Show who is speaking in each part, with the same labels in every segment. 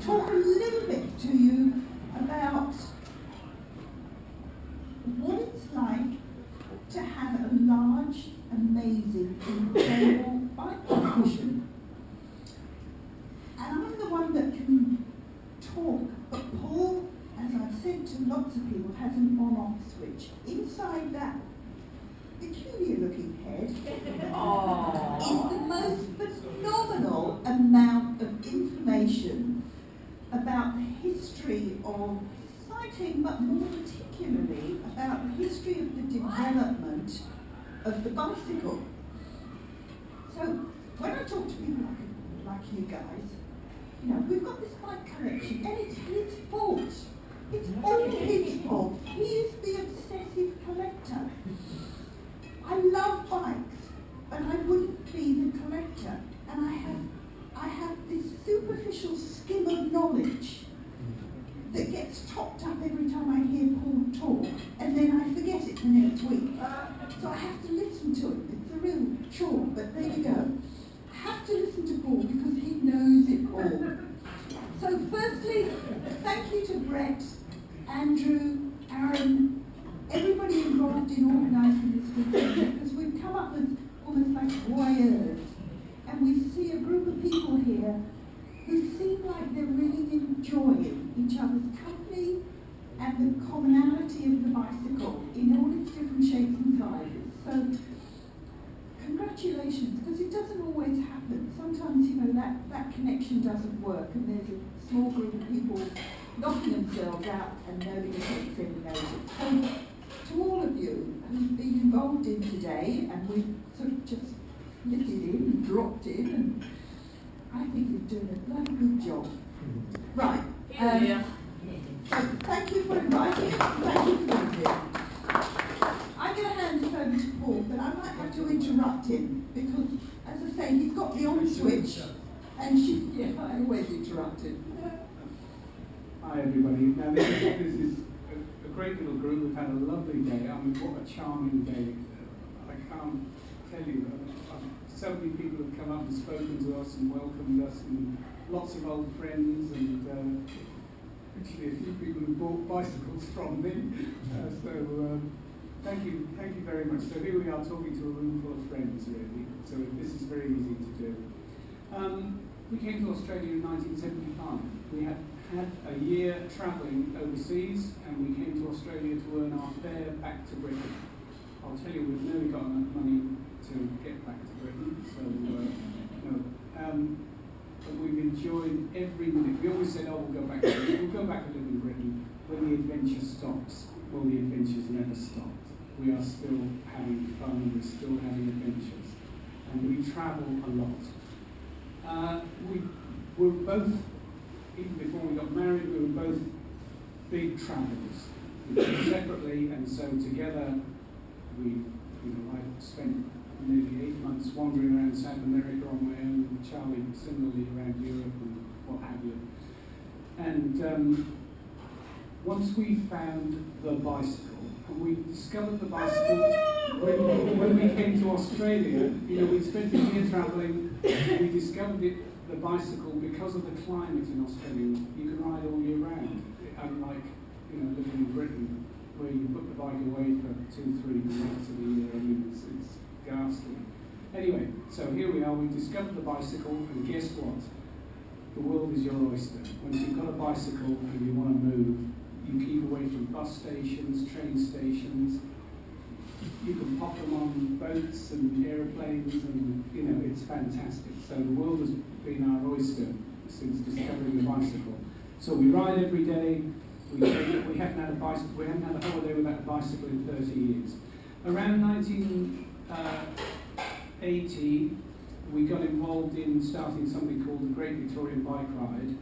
Speaker 1: talk a little bit to you about what it's like to have a large, amazing, incredible bike collection. And I'm the one that can talk, but Paul, as I've said to lots of people, has an on-off switch. Inside that peculiar-looking head is the most phenomenal amount of information about the history of cycling, but more particularly about the history of the development of the bicycle. So when I talk to people like you guys, you know, we've got this bike collection, and it's his fault. It's all his fault. He is the obsessive collector. I love bikes, but I wouldn't be the collector. And I have this superficial skim of knowledge that gets topped up every time I hear Paul talk, and then I forget it the next week. So I have to listen to it. It's a real chore, but there you go. I have to listen to Paul because he knows it all. So firstly, thank you to Brett, Andrew, Aaron, everybody involved in organising this weekend, because we've come up as almost like voyeurs, and we see a group of people here who seem like they're really enjoying each other's company and the commonality of the bicycle in all its different shapes and sizes. So congratulations, because it doesn't always happen. Sometimes, you know, that connection doesn't work, and there's a small group of people knocking themselves out and nobody takes any notice. So to all of you who've been involved in today, and we've sort of just lit it in and dropped in, and I think you're doing a bloody good job. Right. So thank you for inviting us. Thank you for being here. I'm going to hand it over to Paul, but I might have to interrupt him because, as I say, he's got the on switch, and I always interrupt him.
Speaker 2: Hi everybody. Now this is a great little group. We've had a lovely day. I mean, what a charming day. I can't tell you. So many people have come up and spoken to us and welcomed us, and lots of old friends, and actually a few people who bought bicycles from me. Thank you very much. So here we are talking to a room full of friends, really. So this is very easy to do. We came to Australia in 1975. We had a year travelling overseas, and we came to Australia to earn our fare back to Britain. I'll tell you, we've never got enough money to get back to Britain, so but we've enjoyed every minute. We always said, oh, we'll go back to Britain. We'll go back and live in Britain when the adventure stops. Well, the adventure's never stopped. We are still having fun, we're still having adventures, and we travel a lot. We were both, even before we got married, we were both big travellers. We lived separately, and so together I spent nearly 8 months wandering around South America on my own, Charlie similarly around Europe and what have you. And once we found the bicycle, and we discovered the bicycle when we came to Australia, we'd spent a year travelling, we discovered the bicycle because of the climate in Australia. You can ride all year round, unlike living in Britain, where you put the bike away for 2-3 months of the year. I mean, it's ghastly. Anyway, so here we are, we discovered the bicycle, and guess what? The world is your oyster. Once you've got a bicycle and you want to move, you keep away from bus stations, train stations. You can pop them on boats and aeroplanes, and it's fantastic. So the world has been our oyster since discovering the bicycle. So we ride every day. We haven't had a bicycle. We haven't had a holiday without a bicycle in 30 years. Around 1980, we got involved in starting something called the Great Victorian Bike Ride,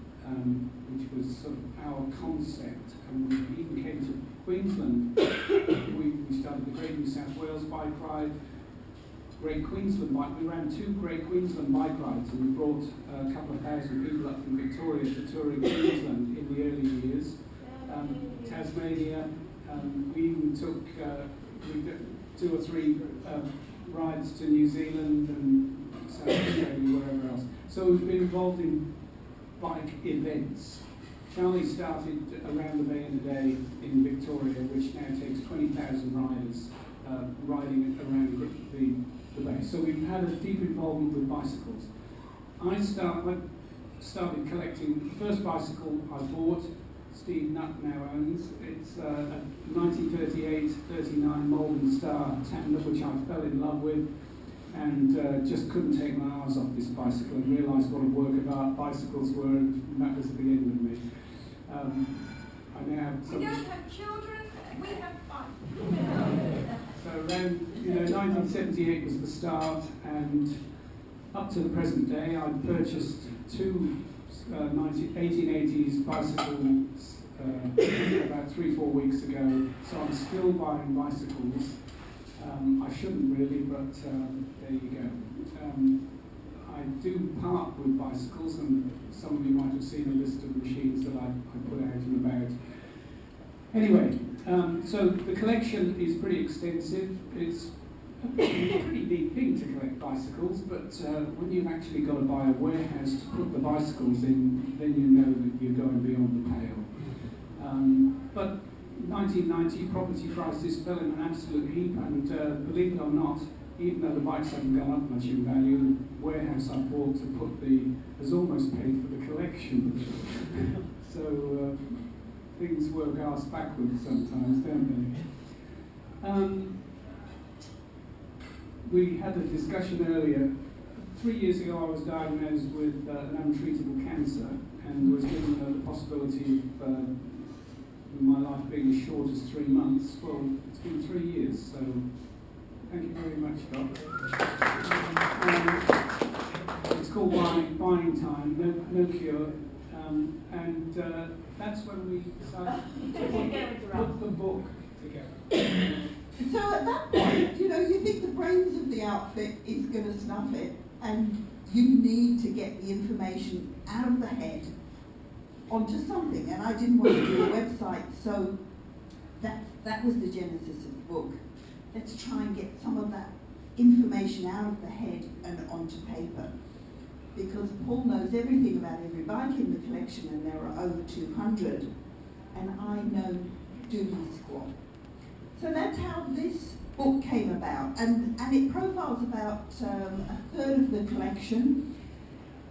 Speaker 2: which was sort of our concept. And we even came to Queensland. We started the Great New South Wales Bike Ride, Great Queensland Bike. We ran 2 Great Queensland Bike Rides, and we brought a couple of thousand people up from Victoria to touring Queensland in the early years. Tasmania, we even took 2 or 3 rides to New Zealand and South Australia, wherever else. So we've been involved in bike events. Charlie started around the Bay in a Day in Victoria, which now takes 20,000 riders riding around the Bay. So we've had a deep involvement with bicycles. I started collecting the first bicycle I bought. Steve Nutt now owns. It's a 1938-39 Malden Star Tandem, which I fell in love with, and just couldn't take my eyes off this bicycle and realised what a work of art bicycles were, and that was the end of me. I now have some.
Speaker 3: We don't have children, we have fun.
Speaker 2: So around 1978 was the start, and up to the present day, I purchased two 1880s bicycles about 3-4 weeks ago. So I'm still buying bicycles. I shouldn't really, but there you go. I do part with bicycles, and some of you might have seen a list of machines that I put out and about. Anyway, so the collection is pretty extensive. It's a pretty neat thing to collect bicycles, but when you've actually got to buy a warehouse to put the bicycles in, then you know that you're going beyond the pale. But 1990, property prices fell in an absolute heap, and believe it or not, even though the bikes haven't gone up much in value, the warehouse I bought to put has almost paid for the collection. So things work arse backwards sometimes, don't they? We had a discussion earlier. 3 years ago I was diagnosed with an untreatable cancer and was given the possibility of my life being as short as 3 months. Well, it's been 3 years, so thank you very much, Doc. It's called Buying Time, no cure. And that's when we decided to put the book together.
Speaker 1: So at that point, you think the brains of the outfit is going to snuff it, and you need to get the information out of the head onto something. And I didn't want to do a website, so that was the genesis of the book. Let's try and get some of that information out of the head and onto paper. Because Paul knows everything about every bike in the collection, and there are over 200, and I know doodly squat. So that's how this book came about, and it profiles about a third of the collection.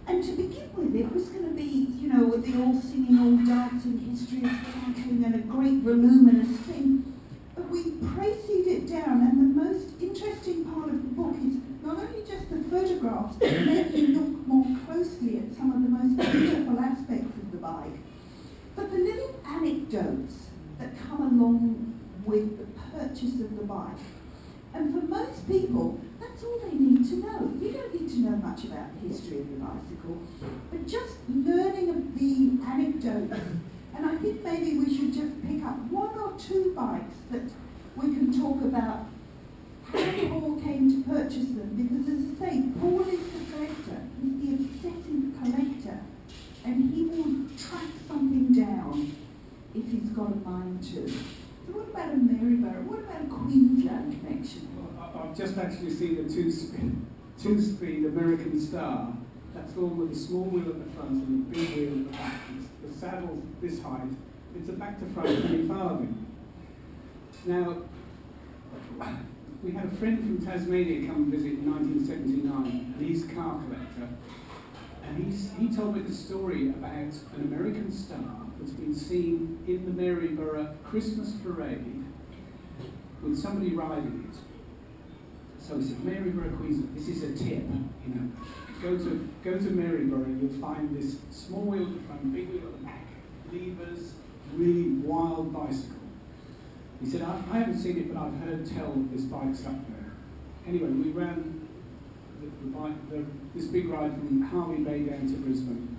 Speaker 1: And to begin with, it was going to be, with the all singing, all dancing history of cycling and a great voluminous thing. But we précised it down, and the most interesting part of the book is not only just the photographs, but then you look more closely at some of the most beautiful aspects of the bike, but the little anecdotes that come along with the purchase of the bike. And for most people, that's all they need to know. You don't need to know much about the history of the bicycle, but just learning of the anecdotes. And I think maybe we should just pick up 1 or 2 bikes that we can talk about how Paul came to purchase them. Because as I say, Paul is the collector. He's the obsessive collector. And he will track something down if he's got a mind to. So what about a Maryborough? What about a Queensland connection?
Speaker 2: Well, I've just actually seen a two-speed American Star. That's the one with a small wheel at the front and a big wheel at the back. The saddle's this height. It's a back-to-front penny farthing. Now, we had a friend from Tasmania come visit in 1979, and he's a car collector. And he told me the story about an American Star that's been seen in the Maryborough Christmas parade with somebody riding it. So he said, Maryborough, Queensland, this is a tip, Go to Maryborough, you'll find this small wheel at the front, big wheel at the back, levers, really wild bicycle. He said, I haven't seen it, but I've heard tell that this bike's up there. Anyway, we ran this big ride from Harvey Bay down to Brisbane.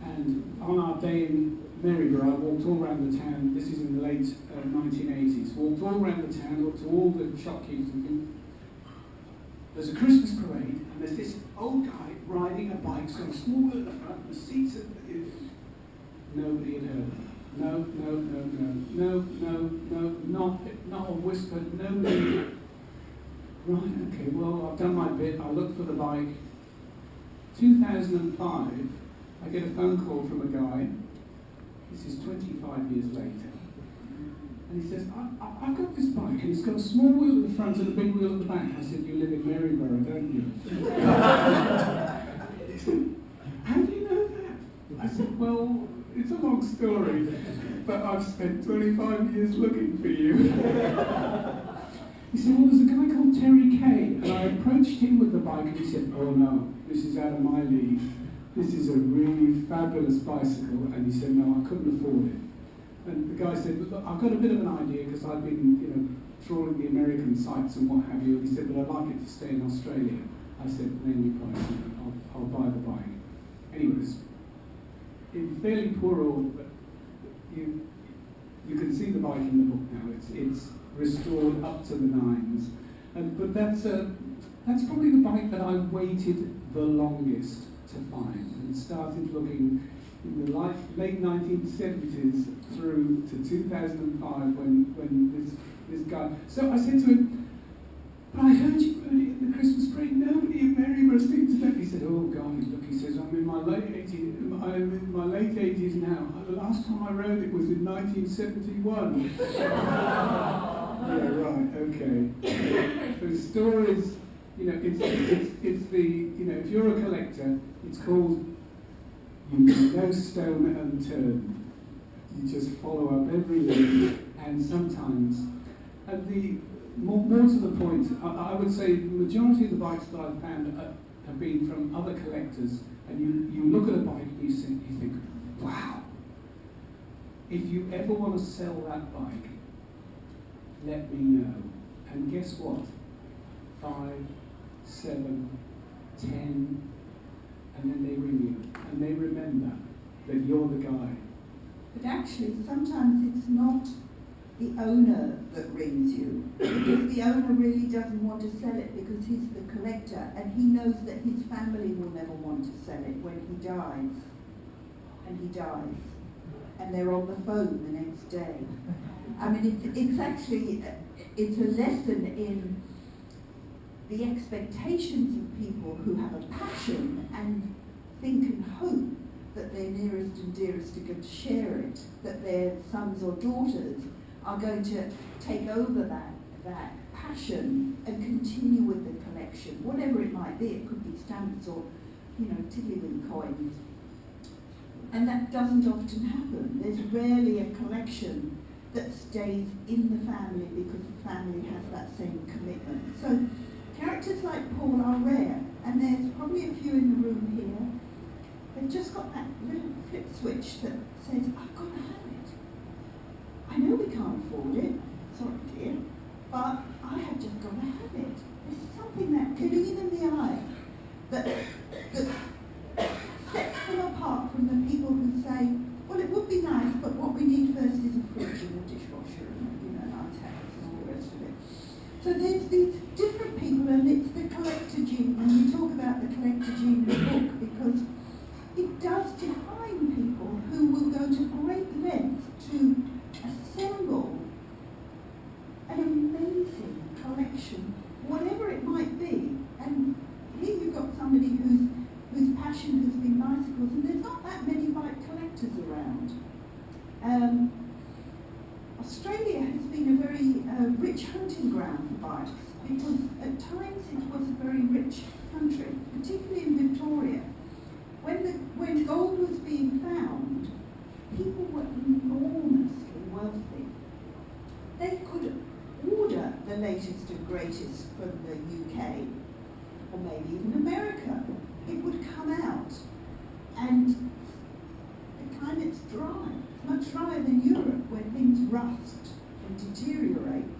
Speaker 2: And on our day in Maryborough, I walked all around the town. This is in the late 1980s. Walked all around the town, looked to all the shopkeepers and there's a Christmas parade, and there's this old guy riding a bike, so a small wheel at the front, the seats at the... Nobody had heard of it. No, not a whisper, nobody. Right, okay, well, I've done my bit. I looked for the bike. 2005, I get a phone call from a guy. This is 25 years later. And he says, I've got this bike, and it's got a small wheel at the front and a big wheel at the back. I said, you live in Maryborough, don't you? He said, how do you know that? I said, well, it's a long story, but I've spent 25 years looking for you. He said, well, there's a guy called Terry Kay, and I approached him with the bike, and he said, oh no, this is out of my league. This is a really fabulous bicycle, and he said, no, I couldn't afford it. And the guy said, look, I've got a bit of an idea because I've been, trawling the American sites and what have you. And he said, but I'd like it to stay in Australia. I said, name your price, I'll buy the bike. Anyways, in fairly poor order, but you can see the bike in the book now. It's restored up to the nines, but that's probably the bike that I waited the longest to find and started looking in the late 1970s through to 2005 when this guy. So I said to him, but I heard you heard it in the Christmas parade. Nobody in Maryborough seems to know. He said, oh God, look, he says, I'm in my late 80s now. The last time I rode it was in 1971. Yeah, right, okay. The stories, it's the, if you're a collector, it's called no stone unturned. You just follow up every week, and sometimes, and the more to the point, I would say the majority of the bikes that I've found have been from other collectors, and you look at a bike and you think, wow, if you ever want to sell that bike, let me know. And guess what? 5, 7, 10, and then they ring you, and they remember that you're the guy.
Speaker 1: But actually, sometimes it's not the owner that rings you, because the owner really doesn't want to sell it because he's the collector, and he knows that his family will never want to sell it when he dies. And he dies. And they're on the phone the next day. I mean, it's actually, it's a lesson in the expectations of people who have a passion and think and hope that their nearest and dearest are going to share it, that their sons or daughters are going to take over that passion and continue with the collection, whatever it might be. It could be stamps or, tiddlywink coins. And that doesn't often happen. There's rarely a collection that stays in the family because the family has that same commitment. So characters like Paul are rare, and there's probably a few in the room here. They've just got that little flip switch that says, I've got to have it. I know we can't afford it, sorry dear, but I have just got to have it. There's something that gleam in the eye that sets them apart from the people who say, well, it would be nice, but what we need first is a fridge and a dishwasher and our taps and all the rest of it. So there's these different people, and it's the collector gene, and we talk about the collector gene in the book because it does define people who will go to great lengths to assemble an amazing collection, whatever it might be. And here you've got somebody whose passion has been bicycles, and there's not that many bike collectors around. Australia has been a very rich hunting ground for bikes because at times it was a very rich country, particularly in Victoria. When gold was being found, people were enormously wealthy. They could order the latest and greatest from the UK, or maybe even America. It would come out, and the climate's dry. It's much drier than Europe, where things rust and deteriorate.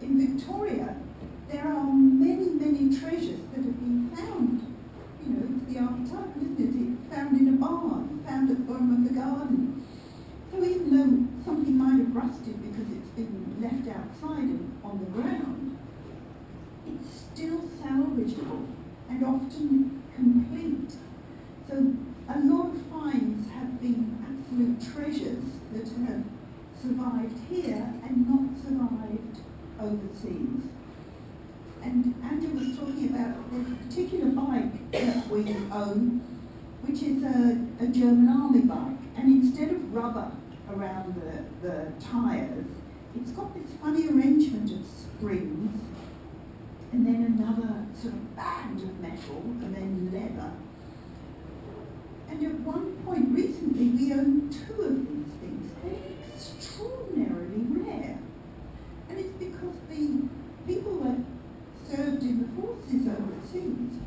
Speaker 1: In Victoria, there are many, many treasures that have been found. It's the archetype, isn't it? It's found in a barn, found at the bottom of the garden. So even though something might have rusted because it's been left outside and on the ground, it's still salvageable and often complete. So a lot of finds have been absolute treasures that have survived here and not survived overseas. And Andrew was talking about this particular bike that we own, which is a a German army bike, and instead of rubber around the tyres, it's got this funny arrangement of springs, and then another sort of band of metal, and then leather. And at one point recently, we owned 2 of these things. They're extraordinarily rare. And it's because the people that served in the forces overseas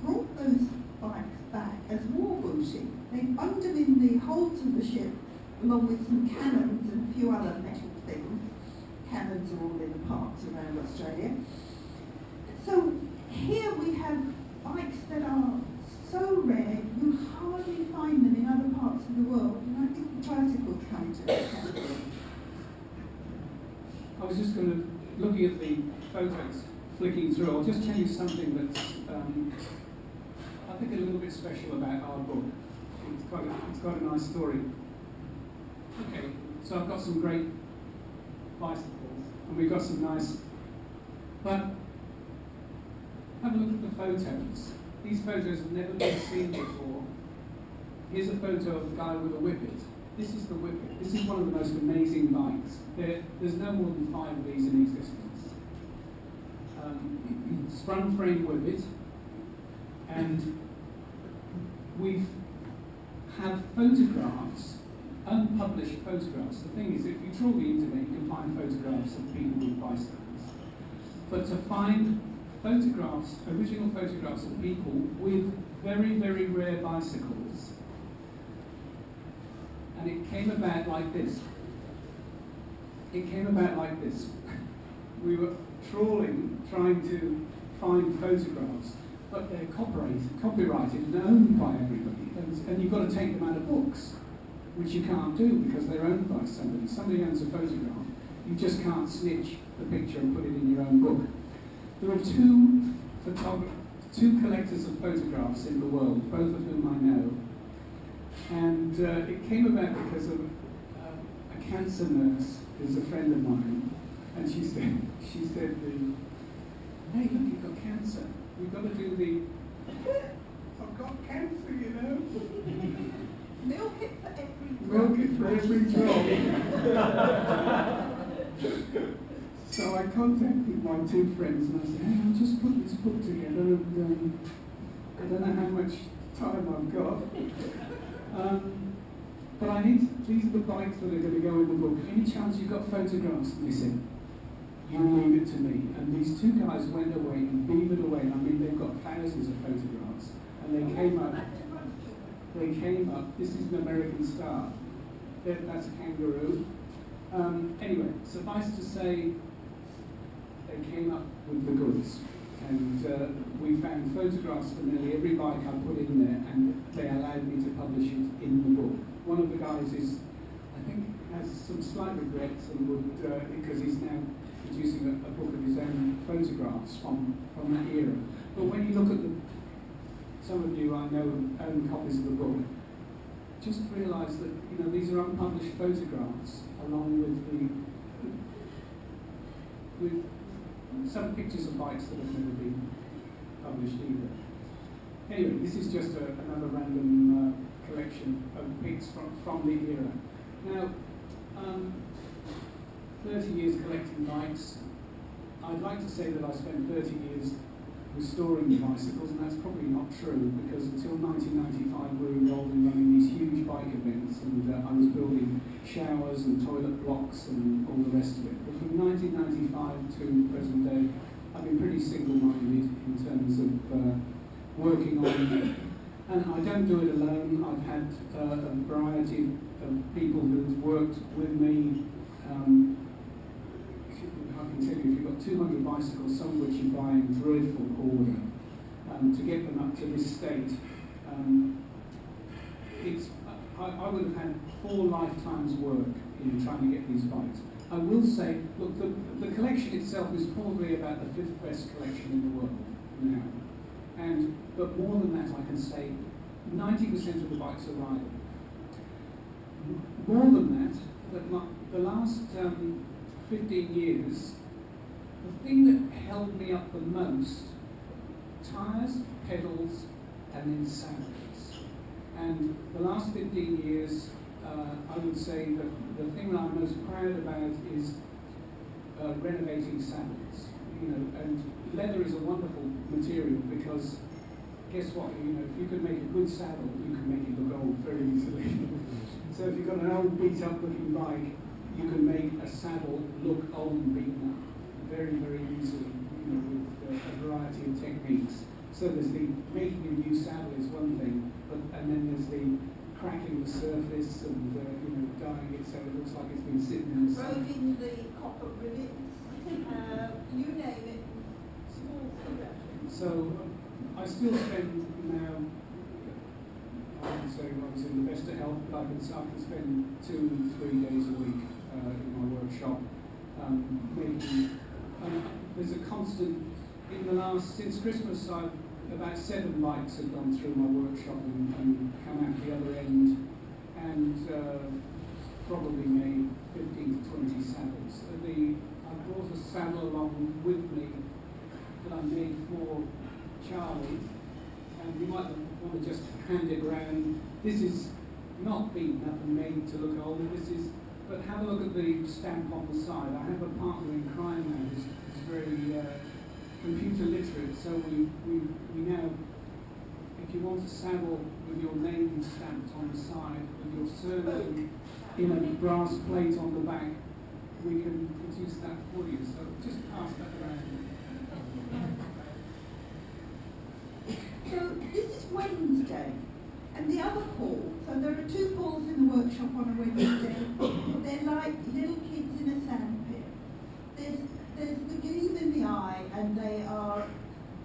Speaker 1: brought those bikes back as war booty. They bunged them in the holds of the ship along with some cannons and a few other metal things. Cannons are all in the parks around Australia. So here we have bikes that are so rare you hardly find them in other parts of the world, and I think the tricycles come to it.
Speaker 2: I was just going to, looking at the photos, flicking through, I'll just tell you something that's, I think, a little bit special about our book. It's quite a nice story. Okay, so I've got some great bicycles, and we've got some nice, but have a look at the photos. These photos have never been seen before. Here's a photo of a guy with a whippet. This is the whippet. This is one of the most amazing bikes. There's no more than 5 of these in existence. Sprung frame whippet, and we have photographs, unpublished photographs. The thing is, if you trawl the internet, you can find photographs of people with bicycles. But to find photographs, original photographs of people with very, very rare bicycles, and it came about like this. It came about like this. We were trawling, trying to find photographs, but they're copyrighted and owned by everybody, and you've got to take them out of books, which you can't do because they're owned by somebody. Somebody owns a photograph. You just can't snitch the picture and put it in your own book. There are two collectors of photographs in the world, both of whom I know, and it came about because of a cancer nurse who's a friend of mine, and she said, hey, look, you've got cancer. We've got to do the, I've got cancer, you know.
Speaker 3: Milk it for every
Speaker 2: Milk it for every drop. So I contacted my 2 friends and I said, hey, I'll just put this book together, and I don't know how much time I've got. But I need, these are the bikes that are going to go in the book. Any chance you've got photographs? And they said, you leave it to me. And these 2 guys went away and beavered away. I mean, they've got thousands of photographs. And they came up, this is an American star. That's a kangaroo. Anyway, suffice to say, they came up with the goods. And we found photographs for nearly every bike I put in there, and they allowed me to publish it in the book. One of the guys is, I think, has some slight regrets and would, because he's now producing a book of his own photographs from that era. But when you look at some of you I know own copies of the book, just realise that these are unpublished photographs along with some pictures of bikes that have never been published either. Anyway, this is just another random collection of pics from the era. Now, 30 years collecting bikes. I'd like to say that I spent 30 years restoring the bicycles, and that's probably not true, because until 1995 we were involved in running these huge bike events, and I was building showers and toilet blocks and all the rest of it. But from 1995 to present day, I've been pretty single-minded in terms of working on it. And I don't do it alone. I've had a variety of people who've worked with me. I can tell you, if you've got 200 bicycles, some of which you buy in dreadful order, to get them up to this state, I would have had 4 lifetimes' work in trying to get these bikes. I will say, look, the collection itself is probably about the 5th best collection in the world now. But more than that, I can say 90% of the bikes are rival. More than that, the last 15 years, the thing that held me up the most, tyres, pedals, and then saddles. And the last 15 years, I would say that the thing that I'm most proud about is renovating saddles. You know, and leather is a wonderful material because guess what? You know, if you can make a good saddle, you can make it look old very easily. So if you've got an old beat-up looking bike, you can make a saddle look old and beaten up very, very easily. You know, with a variety of techniques. So there's the making a new saddle is one thing, and then there's the cracking the surface and you know, dyeing it so it looks like it's been sitting in the sun.
Speaker 1: Rolling the copper rivets, you name it, small production.
Speaker 2: So I still spend now, I would say I was in the best of health, but I can spend 2-3 days a week in my workshop making. There's a constant, since Christmas, about 7 bikes have gone through my workshop and come out the other end, and probably made 15 to 20 saddles. I brought a saddle along with me that I made for Charlie, and you might want to just hand it around. This is not beaten up and made to look old, but have a look at the stamp on the side. I have a partner in crime now who's very computer literate, so we now, if you want a saddle with your name stamped on the side, with your surname in a brass plate on the back, we can produce that for you. So just pass that around.
Speaker 1: So this is Wednesday, and the other Paul, so there are 2 Pauls in the workshop on a Wednesday. They're like little kids in a sandpit. There's the gleam in the eye, and they are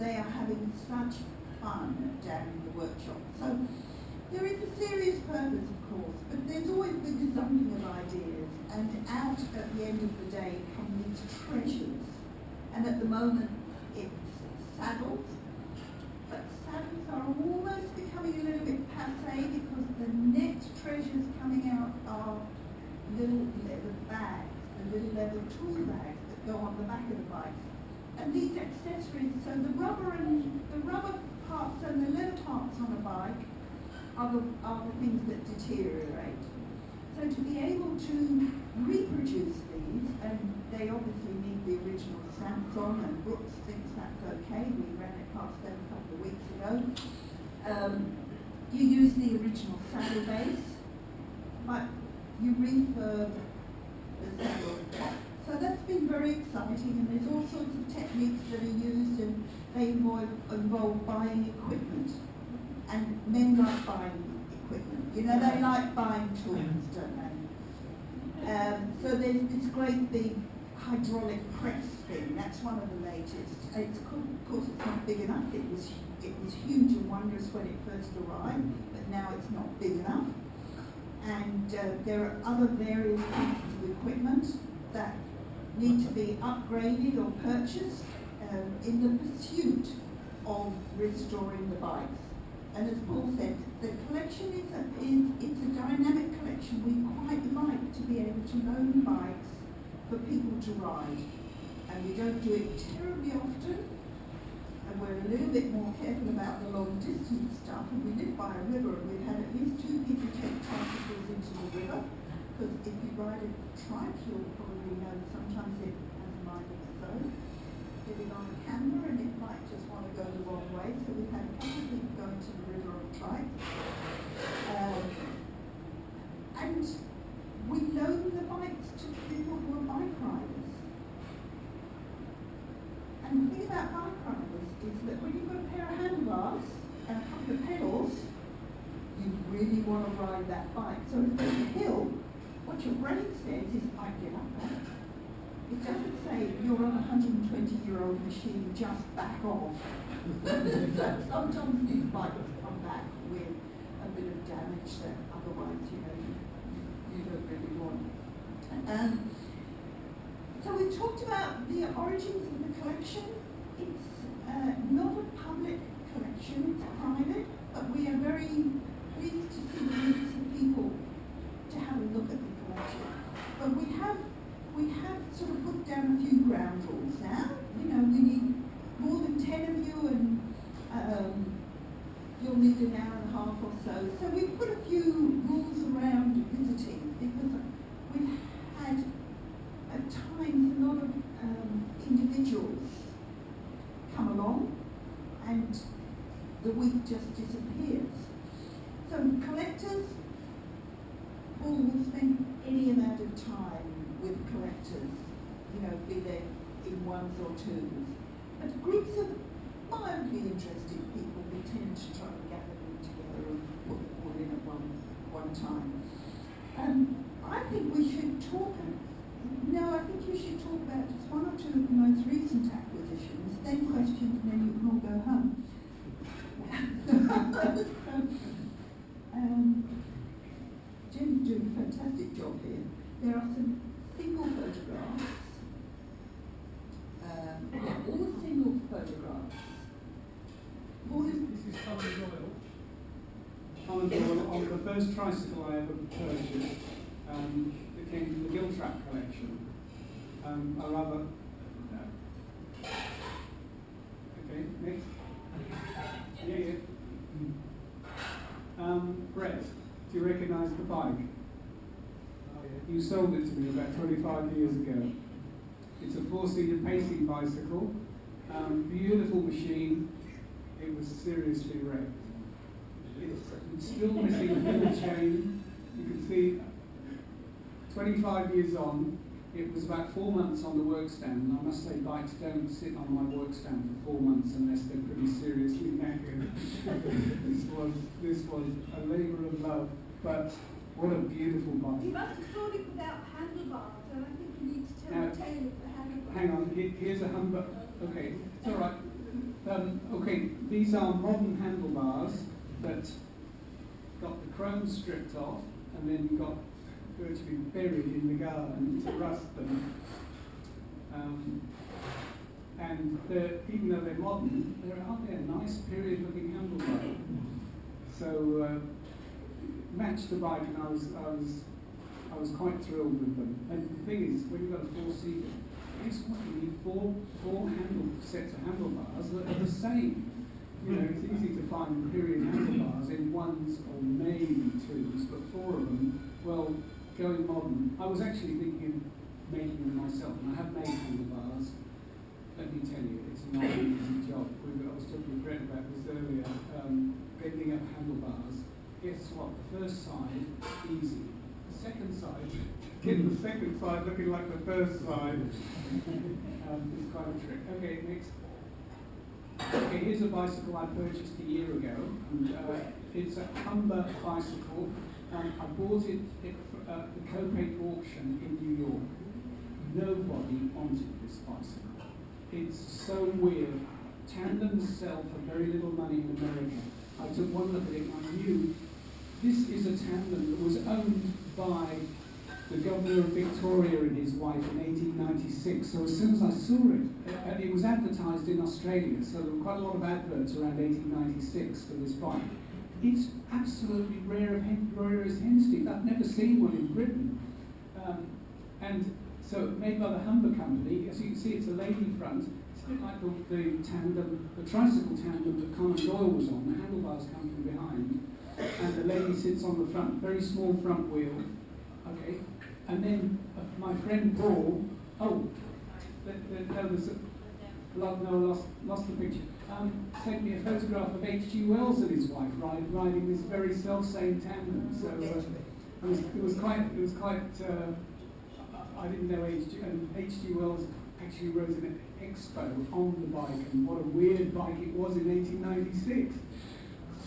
Speaker 1: having such fun down in the workshop. So there is a serious purpose, of course, but there's always the gazumping of ideas, and out at the end of the day come these treasures. And at the moment it's saddles, but saddles are almost becoming a little bit passé because the next treasures coming out are little leather bags, the little leather tool bags that go on the back of the bikes. And these accessories, so the rubber parts and the leather parts on a bike are the things that deteriorate. So to be able to reproduce these, and they obviously need the original stamps on, and Brooks thinks that's okay. We ran it past them a couple of weeks ago. You use the original saddle base, but you refurb the saddle top. So that's been very exciting, and there's all sorts of techniques that are used, and they involve buying equipment. And men like buying equipment. You know, they like buying tools, don't they? So there's this great big hydraulic press thing. That's one of the latest. It's called, of course, it's not big enough. It was huge and wondrous when it first arrived, but now it's not big enough. And there are other various pieces of equipment that need to be upgraded or purchased in the pursuit of restoring the bikes. And as Paul said, the collection it's a dynamic collection. We quite like to be able to loan bikes for people to ride. And we don't do it terribly often. And we're a little bit more careful about the long distance stuff. And we live by a river, and we've had at least 2 people take tricycles into the river. Because if you ride a trike, you'll probably know sometimes it has a mind of its own. Get it on a camera, and it might just want to go the wrong way. So we've had a couple of people go into the river on trike. And we loan the bikes to people who are bike riders. And the thing about bike riders is that when you've got a pair of handlebars and a couple of pedals, you really want to ride that bike. So if there's a hill, what your brain says is, I get up there. It doesn't say you're on a 120-year-old machine, just back off. So sometimes these bikes come back with a bit of damage that otherwise, you don't really want. So we talked about the origins of the collection. It's not a public collection, it's private, but we are very pleased to see the groups of people to have a look at the collection. But we have sort of put down a few ground rules now. You know, we need more than 10 of you, and you'll need an hour and a half or so. So we've put a few rules around visiting because we've had at times a lot of individuals come along and the week just disappears. So collectors, Paul will spend any amount of time with collectors, you know, be they in ones or twos. But groups of mildly interested people, we tend to try to gather them together and put them all in at one time. I think we should talk, I think you should talk about just one or two of the most recent acquisitions, then questions, and then you can all go home. Jen's doing a fantastic job here. There are some single photographs, all single photographs.
Speaker 2: This is Common Royal. Common Royal on the first tricycle I ever purchased. It came from the Giltrap collection. I rather. Okay, next. Yeah. Brett, do you recognise the bike? Oh, yeah. You sold it to me about 25 years ago. It's a four-seater pacing bicycle. Beautiful machine. It was seriously wrecked. It's still missing a little chain. You can see 25 years on, it was about 4 months on the work stand. And I must say, bikes don't sit on my work stand for 4 months unless they're pretty seriously knackered. this was a labour of love, but what a beautiful bike.
Speaker 3: You must have thought it without handlebars, and I think you need to tell
Speaker 2: Now,
Speaker 3: the tale of the handlebars.
Speaker 2: Hang on, here's a humber. Okay, it's all right. Okay, these are modern handlebars that got the chrome stripped off and then got virtually buried in the garden to rust them. And even though they're modern, aren't they a nice period-looking handlebar? So matched the bike, and I was quite thrilled with them. And the thing is, when you've got a four-seater, guess what? You need four sets of handlebars that are the same. You know, it's easy to find period handlebars in ones or maybe twos, but four of them, well, going modern. I was actually thinking of making them myself, and I have made handlebars. Let me tell you, it's not an easy job. I was talking to Brett about this earlier, bending up handlebars. Guess what? The first side, easy. The second side, get the second side looking like the first side. It's quite a trick. Okay, next. Okay, here's a bicycle I purchased a year ago. And, it's a Humber bicycle. I bought it at the Copac auction in New York. Nobody wanted this bicycle. It's so weird. Tandems sell for very little money in America. I took one look at it and I knew this is a tandem that was owned by the governor of Victoria and his wife in 1896. So as soon as I saw it, it was advertised in Australia, so there were quite a lot of adverts around 1896 for this bike. It's absolutely rare as hen's teeth. I've never seen one in Britain. And so made by the Humber company. As you can see, it's a lady front. It's a bit like the tandem, the tricycle tandem that Conan Doyle was on. The handlebars come from behind, and the lady sits on the front. Very small front wheel. Okay. And then my friend Paul, lost the picture, sent me a photograph of H.G. Wells and his wife riding this very self-same tandem. So it was quite. I didn't know H.G. Wells actually wrote an expo on the bike, and what a weird bike it was in 1896.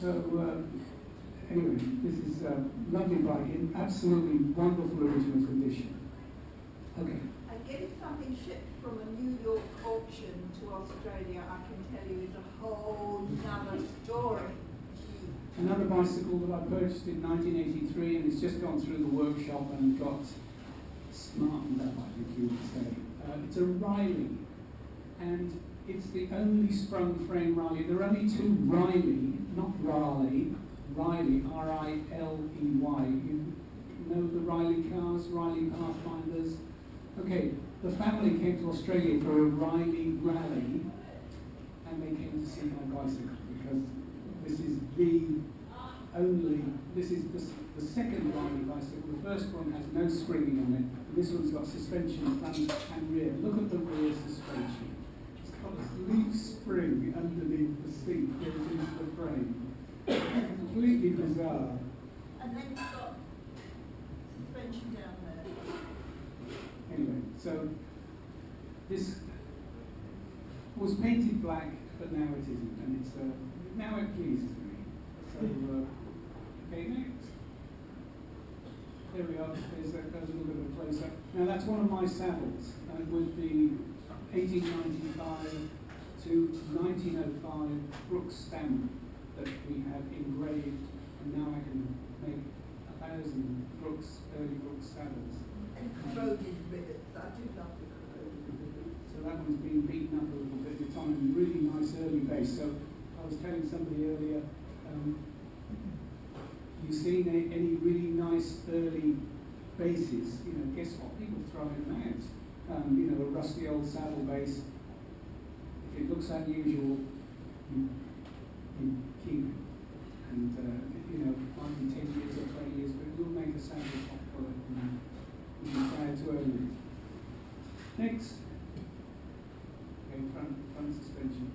Speaker 2: So. Anyway, this is a lovely bike in absolutely wonderful original condition. Okay.
Speaker 3: And getting something shipped from a New York auction to Australia, I can tell you, is a whole nother story.
Speaker 2: Another bicycle that I purchased in 1983, and it's just gone through the workshop and got smartened up, I think you would say. It's a Riley, and it's the only sprung frame Riley. There are only two Riley, not Raleigh. Riley, R-I-L-E-Y. You know the Riley cars, Riley Pathfinders? Okay, the family came to Australia for a Riley rally, and they came to see my bicycle because This is the only, this is the second riding bicycle. The first one has no springing on it, and this one's got suspension front and rear. Look at the rear suspension. It's got a leaf spring underneath the seat built into the frame. Completely bizarre.
Speaker 3: And then it's got suspension down there.
Speaker 2: Anyway, so this was painted black, but now it isn't, and it's now it pleases me. So okay, next. There we are. There's a little bit of a close up. Now that's one of my saddles with the 1895 to 1905 Brooks stamp that we have engraved, and now I can make 1,000 Brooks, early Brooks saddles.
Speaker 3: And corroded rivets. I do love the corroded rivets.
Speaker 2: So that one's been beaten up a little bit. It's on a really nice early base. So I was telling somebody earlier, you seen any really nice early bases? You know, guess what? People throwing them out. You know, a rusty old saddle base. If it looks unusual, you keep it. And you know, it might be 10 years or 20 years, but it will make a saddle top for it, and you can try to own it. Next. Okay, front suspension.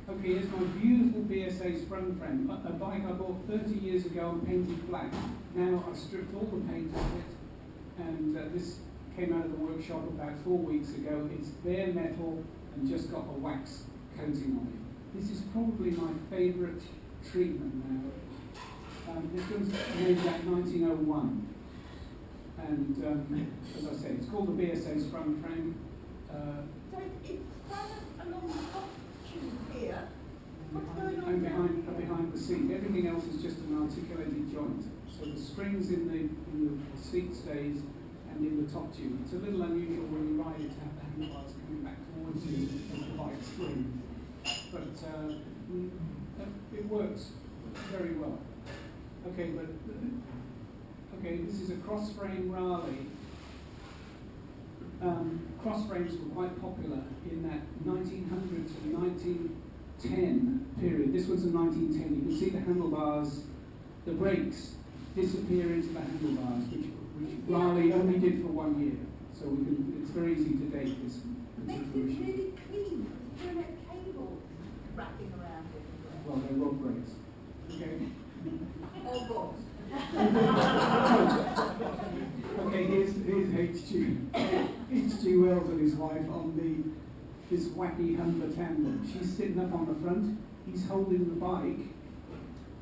Speaker 2: Okay, here's my beautiful BSA sprung frame. A bike I bought 30 years ago and painted black. Now I've stripped all the paint off it, and this came out of the workshop about 4 weeks ago. It's bare metal and just got a wax coating on it. This is probably my favourite treatment now. This was made about 1901, and as I said, it's called the BSA sprung frame.
Speaker 3: So it's sprung along the top tube here. What's going on
Speaker 2: And
Speaker 3: down
Speaker 2: behind the seat. Everything else is just an articulated joint. So the springs in the seat stays and in the top tube. It's a little unusual when you ride it to have the handlebars coming back towards you and provide spring. But it works very well. Okay, this is a cross frame Raleigh. Cross frames were quite popular in that 1900 to 1910 period. This was in 1910. You can see the handlebars, the brakes disappear into the handlebars, which Raleigh only did for 1 year. So it's very easy to date this.
Speaker 3: It makes it really clean. There's no cable wrapping around it.
Speaker 2: Well, they're rod brakes. Okay.
Speaker 3: Or box.
Speaker 2: Okay, here's H.G. Wells and his wife on this wacky Humber tandem. She's sitting up on the front, he's holding the bike,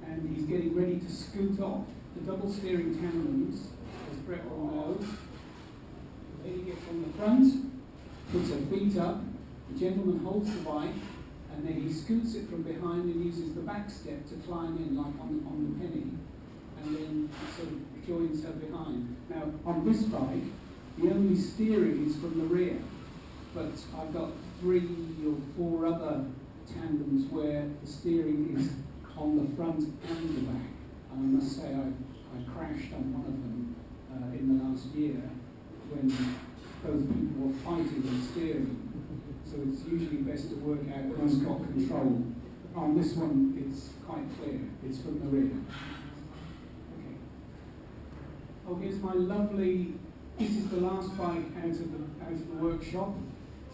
Speaker 2: and he's getting ready to scoot off. The double steering tandems, as Brett will know, the lady gets on the front, puts her feet up, the gentleman holds the bike, and then he scoots it from behind and uses the back step to climb in, like on the penny, and then sort of joins her behind. Now, on this bike, the only steering is from the rear, but I've got 3 or 4 other tandems where the steering is on the front and the back. And I must say I crashed on one of them in the last year when both people were fighting and steering. So it's usually best to work out who's got control. On this one, it's quite clear. It's from the rear. Okay. Oh, here's my lovely. This is the last bike out of the workshop.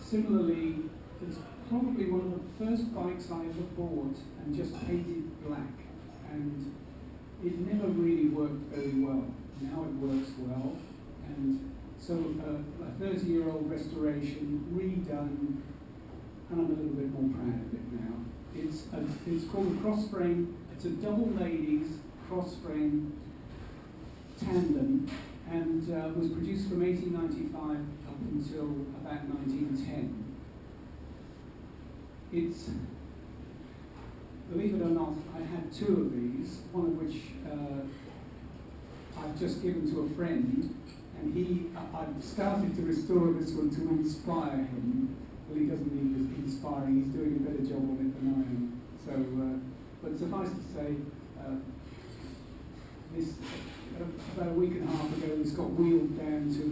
Speaker 2: Similarly, it's probably one of the first bikes I ever bought and just painted black. And it never really worked very well. Now it works well. And so a 30-year-old restoration, redone, and I'm a little bit more proud of it now. It's called a cross frame. It's a double ladies cross frame tandem, and was produced from 1895 up until about 1910. It's, believe it or not, I had 2 of these, one of which I've just given to a friend. And I've started to restore this one to inspire him. Well, he doesn't need inspiring, he's doing a better job of it than I am. So, but suffice to say, this, about a week and a half ago, this got wheeled down to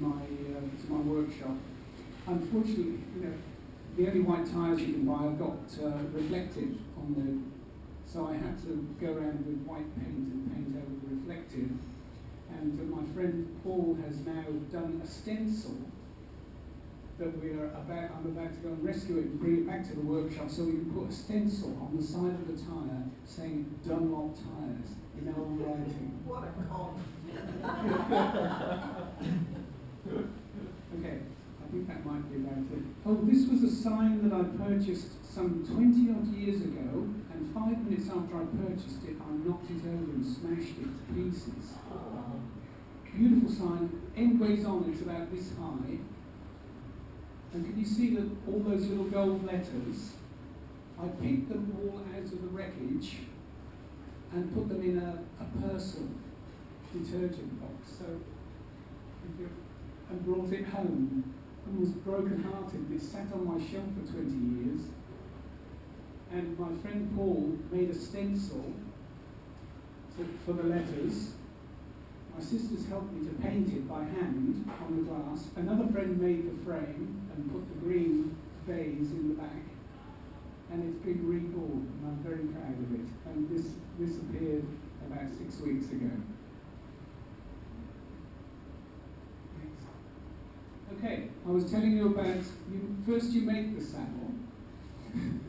Speaker 2: my workshop. Unfortunately, the only white tyres you can buy have got reflective on the So I had to go around with white paint and paint over the reflective. And my friend Paul has now done a stencil that I'm about to go and rescue it and bring it back to the workshop so we can put a stencil on the side of the tyre saying Dunlop tyres in old writing.
Speaker 3: What a con.
Speaker 2: Okay, I think that might be about it. Oh, this was a sign that I purchased some 20 odd years ago, and 5 minutes after I purchased it, I knocked it over and smashed it to pieces. Beautiful sign, endways on, it's about this high. And can you see that all those little gold letters? I picked them all out of the wreckage and put them in a Persil detergent box. So, and brought it home and was broken-hearted. It sat on my shelf for 20 years. And my friend Paul made a stencil for the letters. My sisters helped me to paint it by hand on the glass. Another friend made the frame and put the green bays in the back. And it's been reborn, and I'm very proud of it. And this appeared about 6 weeks ago. Okay, I was telling you about, first you make the saddle.
Speaker 3: Then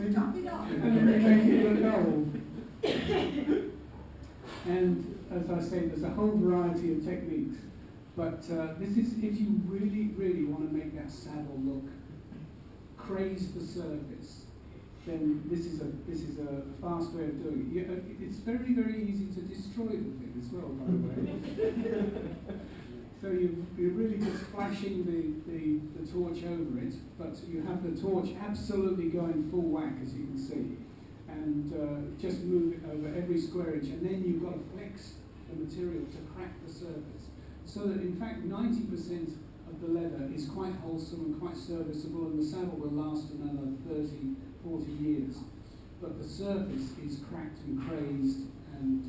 Speaker 3: you top it off.
Speaker 2: And then they make it look old. And as I say, there's a whole variety of techniques. But this is, if you really, really want to make that saddle look craze the surface, then this is a fast way of doing it. It's very, very easy to destroy the thing as well, by the way. So you're really just flashing the torch over it, but you have the torch absolutely going full whack, as you can see. And just move it over every square inch, and then you've got to flex the material to crack the surface. So that in fact 90% of the leather is quite wholesome and quite serviceable, and the saddle will last another 30, 40 years. But the surface is cracked and crazed, and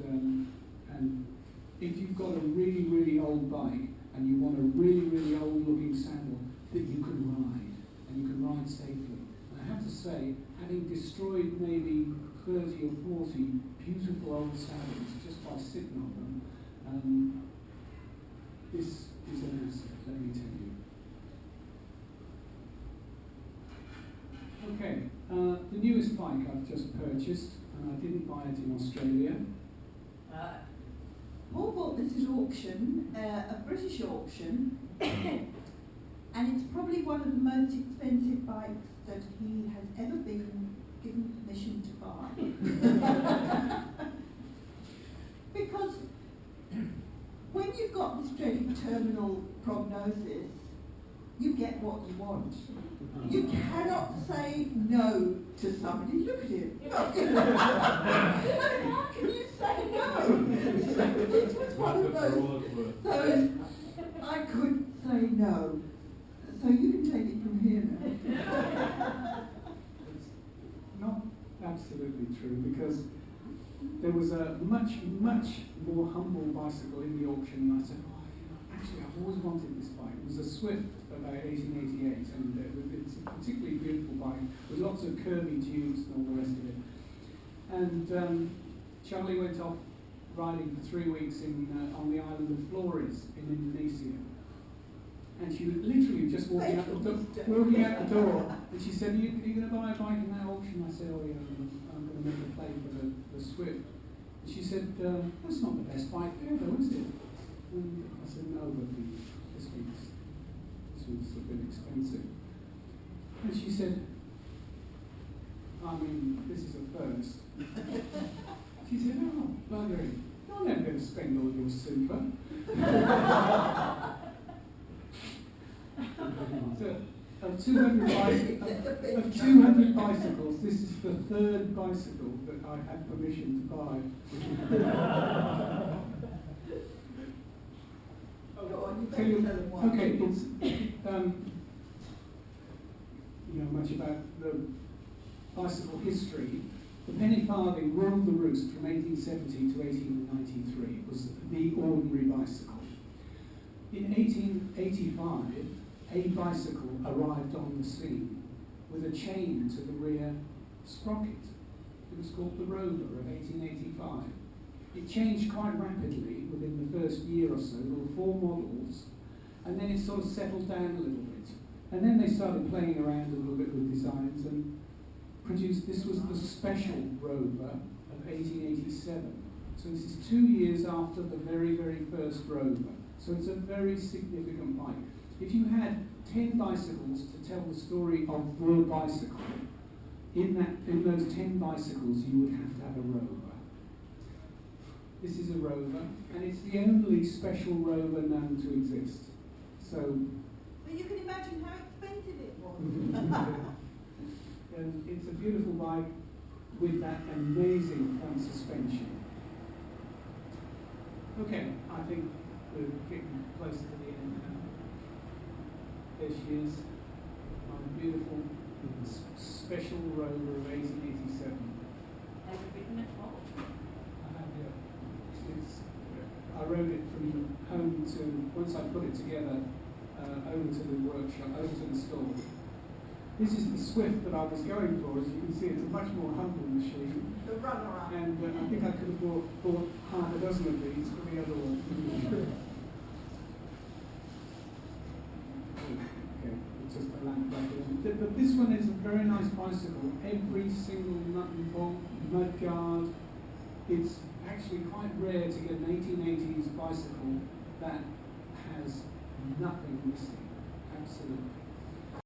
Speaker 2: if you've got a really, really old bike, and you want a really, really old looking saddle that you can ride, and you can ride safely. And I have to say, having destroyed maybe 30 or 40 beautiful old saddles just by sitting on them, this is an asset, let me tell you. Okay, the newest bike I've just purchased, and I didn't buy it in Australia.
Speaker 1: Paul bought this at auction, a British auction, and it's probably one of the most expensive bikes that he has ever been given permission to buy. Because when you've got this dreaded terminal prognosis, you get what you want. You cannot say no to somebody. Look at him. How can you say no? So this was one of those. So I couldn't say no. So you can take it from here now.
Speaker 2: It's not absolutely true, because there was a much, much more humble bicycle in the auction, and I said, actually, I've always wanted this bike. It was a Swift about 1888, and it's a particularly beautiful bike with lots of curvy tubes and all the rest of it. And Charlie went off riding for 3 weeks on the island of Flores in Indonesia. And she was literally just walking out the door, and she said, are you going to buy a bike in that auction? I said, oh yeah, I'm going to make a play for the Swift. And she said, that's not the best bike there though, is it? And I said, no, but this one's a bit expensive. And she said, I mean, this is a first. She said, oh, buggery, you're never going to spend all your super. So, of 200 bicycles, this is the third bicycle that I had permission to buy. Okay, it's you know much about the bicycle history. The penny farthing ruled the roost from 1870 to 1893. It was the ordinary bicycle. In 1885, a bicycle arrived on the scene with a chain to the rear sprocket. It was called the Rover of 1885. It changed quite rapidly within the first year or so. There were 4 models, and then it sort of settled down a little bit. And then they started playing around a little bit with designs and produced, this was the Special Rover of 1887. So this is 2 years after the very, very first Rover. So it's a very significant bike. If you had 10 bicycles to tell the story of the bicycle, in those 10 bicycles you would have to have a Rover. This is a Rover, and it's the only special Rover known to exist. So,
Speaker 3: well, you can imagine how expensive it was.
Speaker 2: and it's a beautiful bike with that amazing front suspension. Okay, I think we're getting close to the end now. There she is, my beautiful special Rover of 1887.
Speaker 3: Ever written at all?
Speaker 2: I rode it from home to, once I put it together, over to the workshop, over to the store. This is the Swift that I was going for. As you can see, it's a much more humble machine.
Speaker 3: The runner-up.
Speaker 2: And I think I could have bought half a dozen of these for the other one. Okay, it's just a lamp back there. But this one is a very nice bicycle. Every single nut and bolt, mud guard. It's actually quite rare to get an 1880s bicycle that has nothing missing. Absolutely.